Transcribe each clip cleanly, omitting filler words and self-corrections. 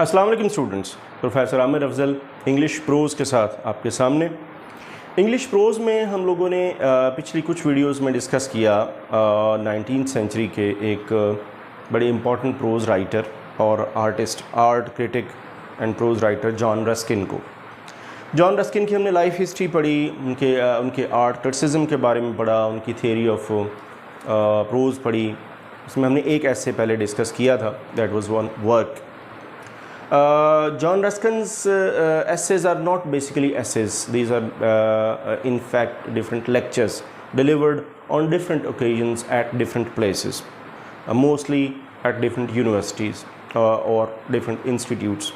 अस्सलाम वालेकुम students, professor Aamir Afzal English pros के साथ आपके सामने। इंग्लिश प्रोज़ में हम लोगों ने पिछली कुछ वीडियोस में डिस्कस किया 19th सेंचुरी के एक बड़े इम्पॉर्टेंट प्रोज़ राइटर और artist, art critic and pros writer John Ruskin को। जॉन रस्किन की हमने लाइफ हिस्ट्री पढ़ी, उनके आर्ट क्रिटिसिज्म के बारे में पढ़ा, उनकी थियरी ऑफ प्रोज़ पढ़ी। उसमें हमने एक ऐसे पहले डिस्कस किया था, that was one work. John Ruskin's essays are not basically essays. These are in fact different lectures delivered on different occasions at different places, mostly at different universities or different institutes.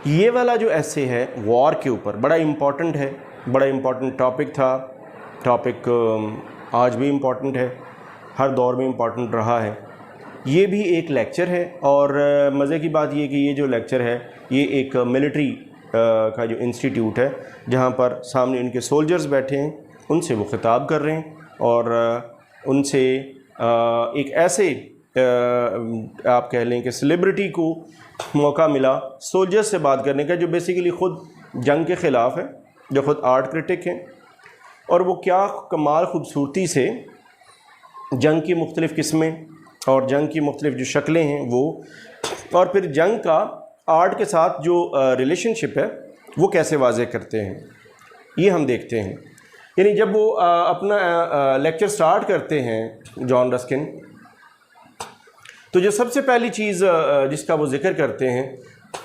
ये वाला जो essay है war के ऊपर बड़ा important है, बड़ा important topic था। टॉपिक आज भी इम्पॉर्टेंट है, हर दौर में इम्पॉर्टेंट रहा है। ये भी एक लेक्चर है और मज़े की बात ये कि ये जो लेक्चर है ये एक मिलिट्री का जो इंस्टीट्यूट है जहाँ पर सामने उनके सोल्जर्स बैठे हैं, उनसे वो ख़िताब कर रहे हैं और उनसे एक ऐसे आप कह लें कि सेलिब्रिटी को मौका मिला सोल्जर्स से बात करने का जो बेसिकली ख़ुद जंग के ख़िलाफ़ है, जो ख़ुद आर्ट क्रिटिक हैं, और वो क्या कमाल ख़ूबसूरती से जंग की मुख्तलिफ़ किस्में और जंग की मुख्तलिफ़ जो शक्लें हैं वो, और फिर जंग का आर्ट के साथ जो रिलेशनशिप है वो कैसे वाज़े करते हैं, ये हम देखते हैं। यानी जब वो अपना लेक्चर स्टार्ट करते हैं जॉन रस्किन, तो जो सबसे पहली चीज़ जिसका वो ज़िक्र करते हैं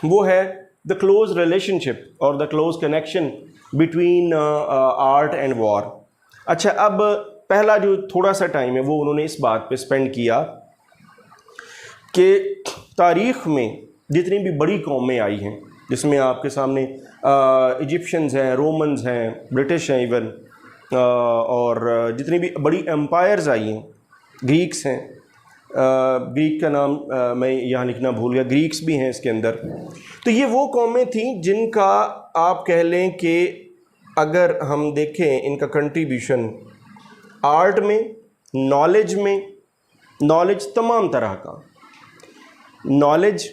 वो है द क्लोज़ रिलेशनशिप और the close connection between art and war. अच्छा, अब पहला जो थोड़ा सा टाइम है वो उन्होंने इस बात पे स्पेंड किया कि तारीख़ में जितनी भी बड़ी कौमें आई हैं, जिसमें आपके सामने इजिप्शियंस हैं, रोमन्स हैं, ब्रिटिश हैं इवन, और जितनी भी बड़ी एम्पायर्स आई हैं, ग्रीक्स हैं, ग्रीक का नाम मैं यहाँ लिखना भूल गया, ग्रीक्स भी हैं इसके अंदर। तो ये वो कौमें थीं जिनका आप कह लें कि अगर हम देखें इनका कंट्रीब्यूशन आर्ट में, नॉलेज तमाम तरह का नॉलेज,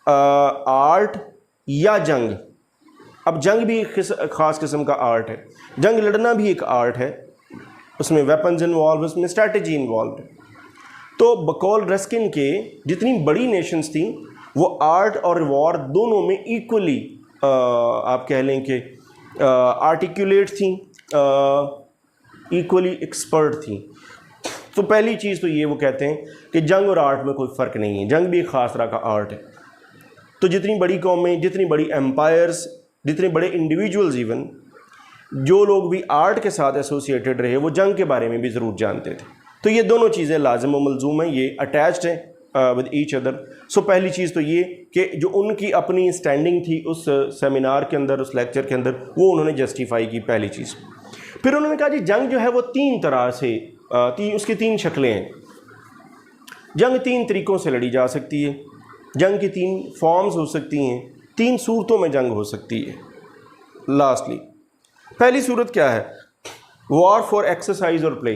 आर्ट या जंग। अब जंग भी एक ख़ास किस्म का आर्ट है, जंग लड़ना भी एक आर्ट है, उसमें वेपन्स इन्वॉल्व, उसमें स्ट्रैटेजी इन्वॉल्व है। तो बकौल रस्किन के जितनी बड़ी नेशंस थी वो आर्ट और वॉर दोनों में इक्वली आप कह लें कि आर्टिकुलेट थी, इक्वली एक्सपर्ट थी। तो पहली चीज़ तो ये वो कहते हैं कि जंग और आर्ट में कोई फ़र्क नहीं है, जंग भी एक ख़ास तरह का आर्ट है। तो जितनी बड़ी कौमें, जितनी बड़ी एम्पायर्स, जितने बड़े इंडिविजुअल्स, इवन जो लोग भी आर्ट के साथ एसोसिएटेड रहे वो जंग के बारे में भी ज़रूर जानते थे। तो ये दोनों चीज़ें लाजिम व मलजूम हैं, ये अटैच्ड हैं विद ईच अदर। सो पहली चीज़ तो ये कि जो उनकी अपनी स्टैंडिंग थी उस सेमिनार के अंदर, उस लेक्चर के अंदर, वो उन्होंने जस्टिफाई की, पहली चीज़। फिर उन्होंने कहा जी जंग जो है वो तीन तरह से उसकी तीन शक्लें हैं। जंग तीन तरीक़ों से लड़ी जा सकती है, जंग की तीन फॉर्म्स हो सकती हैं, तीन सूरतों में जंग हो सकती है। लास्टली पहली सूरत क्या है? वॉर फॉर एक्सरसाइज और प्ले।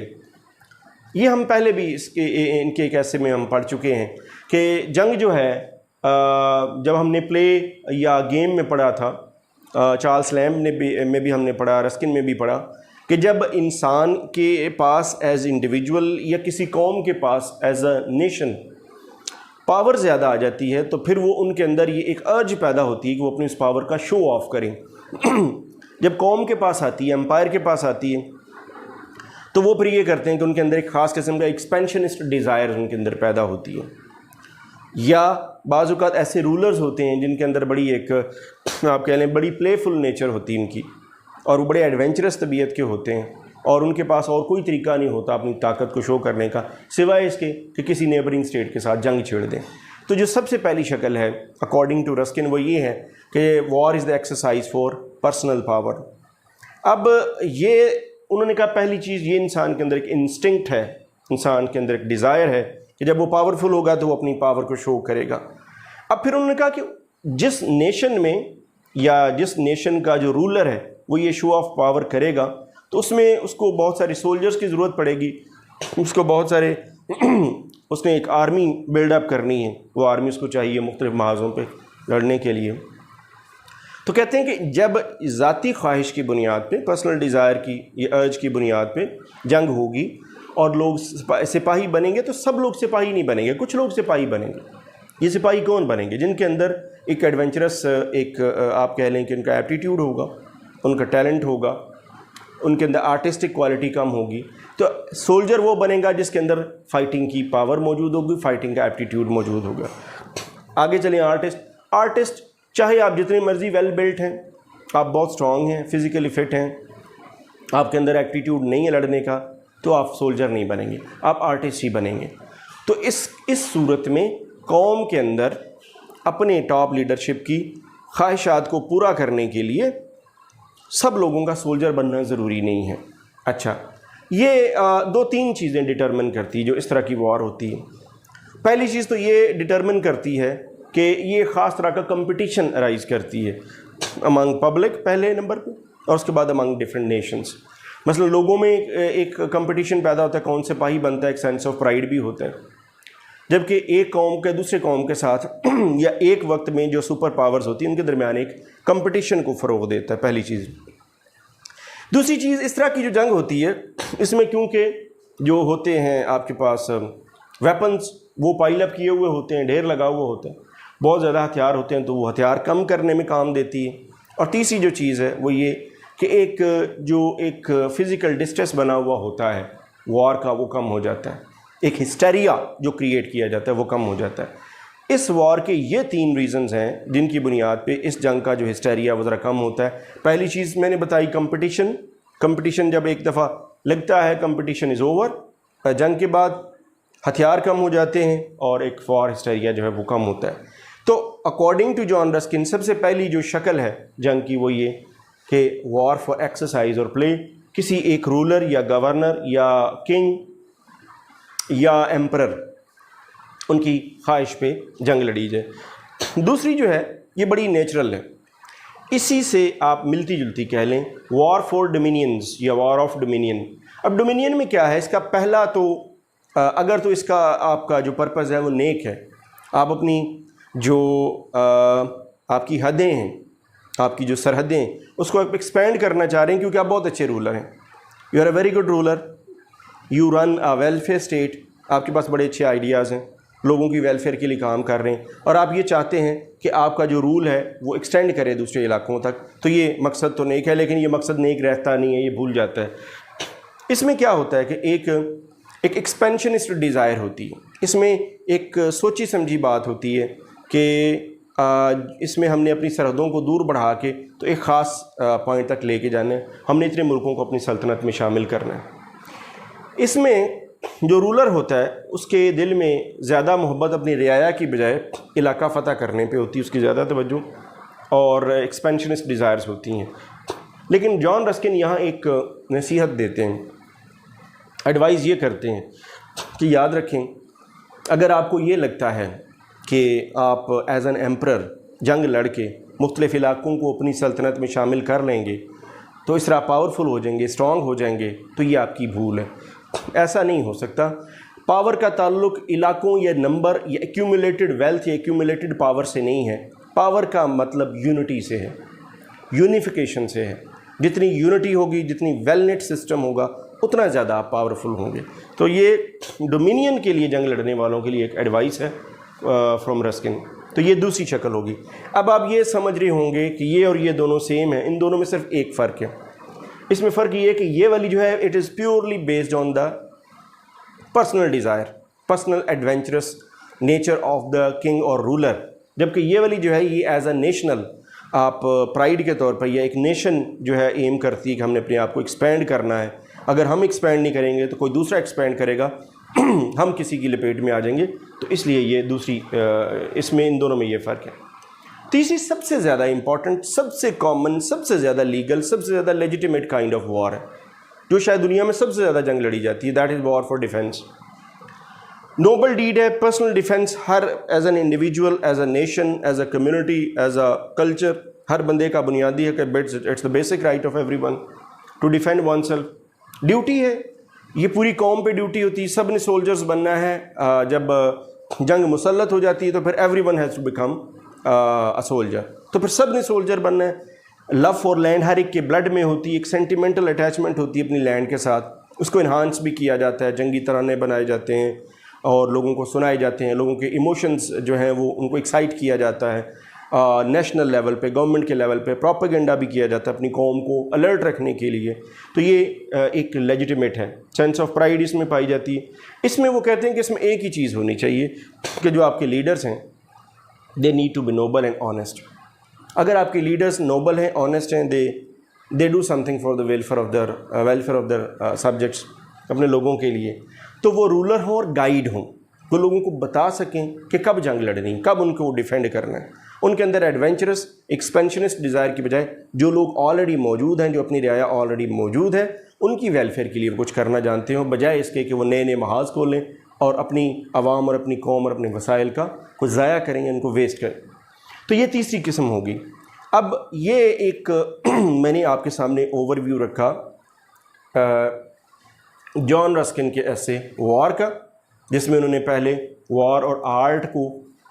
ये हम पहले भी इनके एक ऐसे में हम पढ़ चुके हैं कि जंग जो है जब हमने प्ले या गेम में पढ़ा था, चार्ल्स लैम्ब में भी हमने पढ़ा, रस्किन में भी पढ़ा, कि जब इंसान के पास एज इंडिविजुअल या किसी कौम के पास एज अ नेशन पावर ज़्यादा आ जाती है तो फिर वो उनके अंदर ये एक अर्ज पैदा होती है कि वो अपनी उस पावर का शो ऑफ करें। जब कौम के पास आती है, एम्पायर के पास आती है, तो वो फिर ये करते हैं कि उनके अंदर एक ख़ास किस्म का एक्सपेंशनिस्ट डिज़ायर उनके अंदर पैदा होती है। या बाज़ औक़ात ऐसे रूलर्स होते हैं जिनके अंदर बड़ी एक आप कह लें बड़ी प्लेफुल नेचर होती है उनकी, और वो बड़े एडवेंचरस तबीयत के होते हैं और उनके पास और कोई तरीका नहीं होता अपनी ताकत को शो करने का सिवाय इसके कि किसी नेबरिंग स्टेट के साथ जंग छेड़ दें। तो जो सबसे पहली शक्ल है अकॉर्डिंग टू रस्किन वो ये है कि war is the exercise for personal power. अब ये उन्होंने कहा पहली चीज़ ये इंसान के अंदर एक इंस्टिंक्ट है, इंसान के अंदर एक डिज़ायर है कि जब वो पावरफुल होगा तो वो अपनी पावर को शो करेगा। अब फिर उन्होंने कहा कि जिस नेशन में या जिस नेशन का जो रूलर है वो ये शो ऑफ पावर करेगा तो उसमें उसको बहुत सारे सोल्जर्स की ज़रूरत पड़ेगी, उसको बहुत सारे उसने एक आर्मी बिल्डअप करनी है, वो आर्मी उसको चाहिए मुख्तलिफ महाज़ों पे لڑنے کے لیے. تو کہتے ہیں کہ جب ذاتی خواہش کی بنیاد پہ، پرسنل ڈیزائر کی، یہ ارج کی بنیاد پہ جنگ ہوگی اور لوگ سپاہی بنیں گے، تو سب لوگ سپاہی نہیں بنیں گے، کچھ لوگ سپاہی بنیں گے. یہ سپاہی کون بنیں گے؟ جن کے اندر ایک ایڈونچرس، ایک آپ کہہ لیں کہ ان کا ایپٹیٹیوڈ ہوگا، ان کا ٹیلنٹ ہوگا، ان کے اندر آرٹسٹک کوالٹی کم ہوگی. تو سولجر وہ بنے گا جس کے اندر فائٹنگ کی پاور موجود ہوگی، فائٹنگ کا ایپٹیٹیوڈ موجود ہوگا. آگے چلیں آرٹسٹ چاہے آپ جتنے مرضی ویل بلٹ ہیں، آپ بہت اسٹرانگ ہیں، فزیکلی فٹ ہیں، آپ کے اندر ایپٹیٹیوڈ نہیں ہے لڑنے کا، تو آپ سولجر نہیں بنیں گے، آپ آرٹسٹ ہی بنیں گے. تو اس صورت میں قوم کے اندر اپنے ٹاپ لیڈرشپ کی خواہشات کو پورا کرنے کے لیے سب لوگوں کا سولجر بننا ضروری نہیں ہے. اچھا، یہ 2-3 چیزیں ڈٹرمن کرتی جو اس طرح کی وار ہوتی ہے. پہلی چیز تو یہ ڈٹرمن کرتی ہے کہ یہ خاص طرح کا کمپٹیشن ارائز کرتی ہے امنگ پبلک پہلے نمبر پہ، اور اس کے بعد امنگ ڈفرینٹ نیشنز. مثلا لوگوں میں ایک کمپٹیشن پیدا ہوتا ہے، کون سپاہی بنتا ہے، ایک سینس آف پرائڈ بھی ہوتا ہے. جبکہ ایک قوم کے دوسرے قوم کے ساتھ یا ایک وقت میں جو سپر پاورز ہوتی ہیں ان کے درمیان ایک کمپٹیشن کو فروغ دیتا ہے، پہلی چیز. دوسری چیز، اس طرح کی جو جنگ ہوتی ہے اس میں کیونکہ جو ہوتے ہیں آپ کے پاس ویپنز، وہ پائل اپ کیے ہوئے ہوتے ہیں، ڈھیر لگا ہوا ہوتا ہے، بہت زیادہ ہتھیار ہوتے ہیں، تو وہ ہتھیار کم کرنے میں کام دیتی ہے. اور تیسری جو چیز ہے وہ یہ کہ ایک فزیکل ڈسٹریس بنا ہوا ہوتا ہے وار کا، وہ کم ہو جاتا ہے. ایک ہسٹیریا جو کریٹ کیا جاتا ہے وہ کم ہو جاتا ہے. اس وار کے یہ 3 ریزنز ہیں جن کی بنیاد پہ اس جنگ کا جو ہسٹیریا وہ ذرا کم ہوتا ہے. پہلی چیز میں نے بتائی کمپٹیشن جب ایک دفعہ لگتا ہے کمپٹیشن از اوور، جنگ کے بعد ہتھیار کم ہو جاتے ہیں اور ایک وار ہسٹیریا جو ہے وہ کم ہوتا ہے. تو اکارڈنگ ٹو جان رسکن سب سے پہلی جو شکل ہے جنگ کی وہ یہ کہ وار فار ایکسرسائز اور پلے، کسی ایک رولر یا گورنر یا کنگ یا ایمپرر ان کی خواہش پہ جنگ لڑی جائے. دوسری جو ہے یہ بڑی نیچرل ہے، اسی سے آپ ملتی جلتی کہہ لیں وار فار ڈومینینز یا وار آف ڈومینین. اب ڈومینین میں کیا ہے؟ اس کا پہلا تو اگر تو اس کا آپ کا جو پرپز ہے وہ نیک ہے، آپ اپنی جو آپ کی حدیں ہیں، آپ کی جو سرحدیں اس کو آپ ایکسپینڈ کرنا چاہ رہے ہیں کیونکہ آپ بہت اچھے رولر ہیں. You are a very good ruler, you run a welfare state, آپ کے پاس بڑے اچھے آئیڈیاز ہیں، لوگوں کی ویلفیئر کے لیے کام کر رہے ہیں، اور آپ یہ چاہتے ہیں کہ آپ کا جو رول ہے وہ ایکسٹینڈ کرے دوسرے علاقوں تک. تو یہ مقصد تو نیک ہے، لیکن یہ مقصد نیک رہتا نہیں ہے، یہ بھول جاتا ہے. اس میں کیا ہوتا ہے کہ ایک ایکسپینشنسٹ ڈیزائر ہوتی ہے، اس میں ایک سوچی سمجھی بات ہوتی ہے کہ اس میں ہم نے اپنی سرحدوں کو دور بڑھا کے تو ایک خاص پوائنٹ تک لے کے جانا ہے، ہم نے اتنے ملکوں کو اپنی سلطنت میں شامل کرنا ہے. اس میں جو رولر ہوتا ہے اس کے دل میں زیادہ محبت اپنی رعایا کی بجائے علاقہ فتح کرنے پہ ہوتی ہے، اس کی زیادہ توجہ، اور ایکسپینشنسٹ ڈیزائرز ہوتی ہیں. لیکن جان رسکن یہاں ایک نصیحت دیتے ہیں، ایڈوائز یہ کرتے ہیں کہ یاد رکھیں اگر آپ کو یہ لگتا ہے کہ آپ ایز این ایمپرر جنگ لڑ کے مختلف علاقوں کو اپنی سلطنت میں شامل کر لیں گے تو اس طرح پاورفل ہو جائیں گے، اسٹرانگ ہو جائیں گے، تو یہ آپ کی بھول ہے. ایسا نہیں ہو سکتا. پاور کا تعلق علاقوں یا نمبر یا ایکیومولیٹڈ ویلتھ یا ایکیومولیٹڈ پاور سے نہیں ہے. پاور کا مطلب یونٹی سے ہے، یونیفیکیشن سے ہے. جتنی یونٹی ہوگی، جتنی ویل نیٹ سسٹم ہوگا، اتنا زیادہ آپ پاورفل ہوں گے. تو یہ ڈومینین کے لیے جنگ لڑنے والوں کے لیے ایک ایڈوائس ہے فرام رسکن. تو یہ دوسری شکل ہوگی. اب آپ یہ سمجھ رہے ہوں گے کہ یہ اور یہ دونوں سیم ہیں، ان دونوں میں صرف ایک فرق ہے. اس میں فرق یہ ہے کہ یہ والی جو ہے it is purely based on the personal Dzire, personal adventurous nature of the king اور رولر. جبکہ یہ والی جو ہے یہ ایز اے نیشنل آپ پرائڈ کے طور پر، یا ایک نیشن جو ہے ایم کرتی ہے کہ ہم نے اپنے آپ کو ایکسپینڈ کرنا ہے. اگر ہم ایکسپینڈ نہیں کریں گے تو کوئی دوسرا ایکسپینڈ کرے گا، ہم کسی کی لپیٹ میں آ جائیں گے. تو اس لیے یہ دوسری اس میں ان دونوں میں یہ فرق ہے. تیسری سب سے زیادہ امپورٹنٹ، سب سے کامن، سب سے زیادہ لیگل، سب سے زیادہ لیجیٹیمیٹ کائنڈ آف وار ہے جو شاید دنیا میں سب سے زیادہ جنگ لڑی جاتی ہے، that is war for defence. Noble deed ہے پرسنل ڈیفینس. ہر as an individual, as a nation, as a community, as a culture, ہر بندے کا بنیادی ہے کہ it's the basic right of everyone to defend oneself. Duty ہے، یہ پوری قوم پہ ڈیوٹی ہوتی ہے، سب نے سولجرز بننا ہے. جب جنگ مسلط ہو جاتی ہے تو پھر everyone has to become a soldier, तो फिर सब ने सोल्जर बनना है। लव फॉर लैंड हर एक के ब्लड में होती है, एक सेंटिमेंटल अटैचमेंट होती है अपनी लैंड के साथ, उसको इन्हांस भी किया जाता है, जंगी तराने बनाए जाते हैं और लोगों को सुनाए जाते हैं, लोगों के इमोशंस जो हैं वो उनको एक्साइट किया जाता है। नेशनल लेवल पे, गवर्नमेंट के लेवल पे प्रोपेगेंडा भी किया जाता है अपनी कौम को अलर्ट रखने के लिए। तो ये एक लेजिटिमेट है, सेंस ऑफ प्राइड इसमें पाई जाती है। इसमें वो कहते हैं कि इसमें एक ही चीज़ होनी चाहिए कि जो आपके लीडर्स हैं they need to be noble and honest. अगर आपके लीडर्स नोबल हैं, ऑनेस्ट हैं, they do something for the welfare of their subjects, अपने लोगों के लिए, तो वो रूलर हों और गाइड हों, वो लोगों को बता सकें कि कब जंग लड़नी, कब उनको डिफेंड करना है। उनके अंदर एडवेंचरस एक्सपेंशनिस्ट डिज़ायर की बजाय जो लोग ऑलरेडी मौजूद हैं, जो अपनी रियाया ऑलरेडी मौजूद है, उनकी वेलफेयर के लिए कुछ करना जानते हो, बजाय इसके कि वो नए नए महाज खोलें और अपनी आवाम और अपनी कौम और अपने वसाइल का कुछ ज़ाया करें, उनको वेस्ट करें। तो ये तीसरी किस्म होगी। अब ये एक मैंने आपके सामने ओवरव्यू रखा जॉन रस्किन के ऐसे वॉर का, जिसमें उन्होंने पहले वॉर और आर्ट को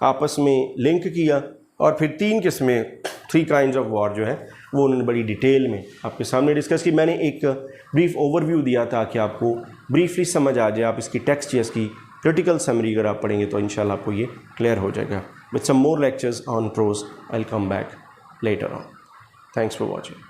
आपस में लिंक किया और फिर 3 किस्में, 3 काइंड्स ऑफ वॉर जो है वो उन्होंने बड़ी डिटेल में आपके सामने डिस्कस की। मैंने एक ब्रीफ ओवरव्यू दिया ताकि आपको ब्रीफली समझ आ जाए। आप इसकी टेक्स्ट या इसकी क्रिटिकल समरी अगर आप पढ़ेंगे तो इंशाल्लाह आपको ये क्लियर हो जाएगा। With some more lectures on prose I will come back later on. Thanks for watching.